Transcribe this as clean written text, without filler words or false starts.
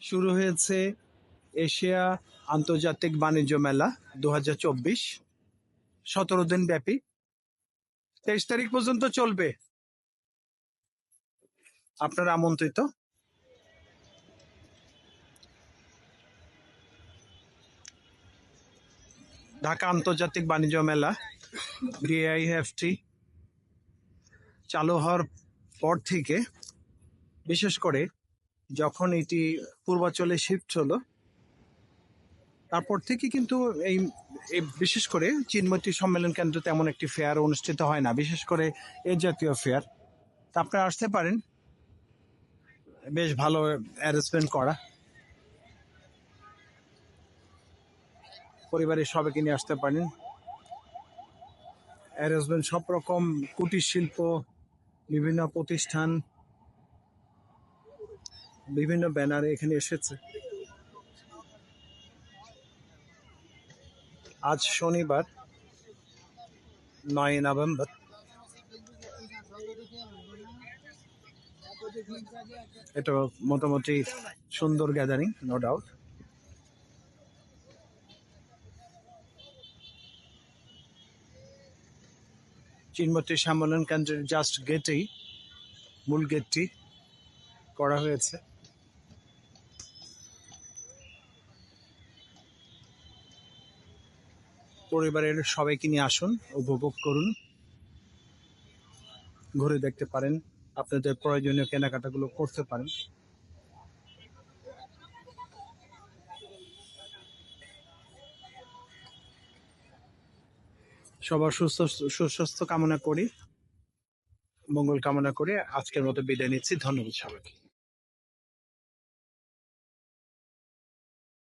শুরু হয়েছে এশিয়া আন্তর্জাতিক বাণিজ্য মেলা 2024, 17 দিন ব্যাপী। 23 তারিখ পর্যন্ত চলবে। আপনারা আমন্ত্রিত। ঢাকা আন্তর্জাতিক বাণিজ্য মেলা ডিআইএফটি চালু হওয়ার পর থেকে, বিশেষ করে যখন এটি পূর্বাঞ্চলে শিফট হলো, তারপর থেকে কিন্তু এই বিশেষ করে চিনমতি সম্মেলন কেন্দ্র তেমন একটি ফেয়ার অনুষ্ঠিত হয় না, বিশেষ করে এই জাতীয় ফেয়ার। তা আপনারা আসতে পারেন, বেশ ভালো অ্যারেঞ্জমেন্ট করা, পরিবারের সবাইকে নিয়ে আসতে পারেন। অ্যারেঞ্জমেন্ট সব রকম কুটির শিল্প, বিভিন্ন প্রতিষ্ঠান, বিভিন্ন ব্যানারে এখানে এসেছে। আজ শনিবার 9 নভেম্বর। এটা মোটামুটি সুন্দর গ্যাদারিং, নো ডাউট। চিনমতি সম্মেলন কেন্দ্রের জাস্ট গেটেই, মূল গেটটি করা হয়েছে। পরিবারের সবাইকে নিয়ে আসুন, উপভোগ করুন, ঘুরে দেখতে পারেন, আপনাদের প্রয়োজনীয় কেনাকাটাগুলো করতে পারেন। সবার সুস্বাস্থ্য কামনা করি, মঙ্গল কামনা করে আজকের মতো বিদায় নিচ্ছি। ধন্যবাদ সবাইকে।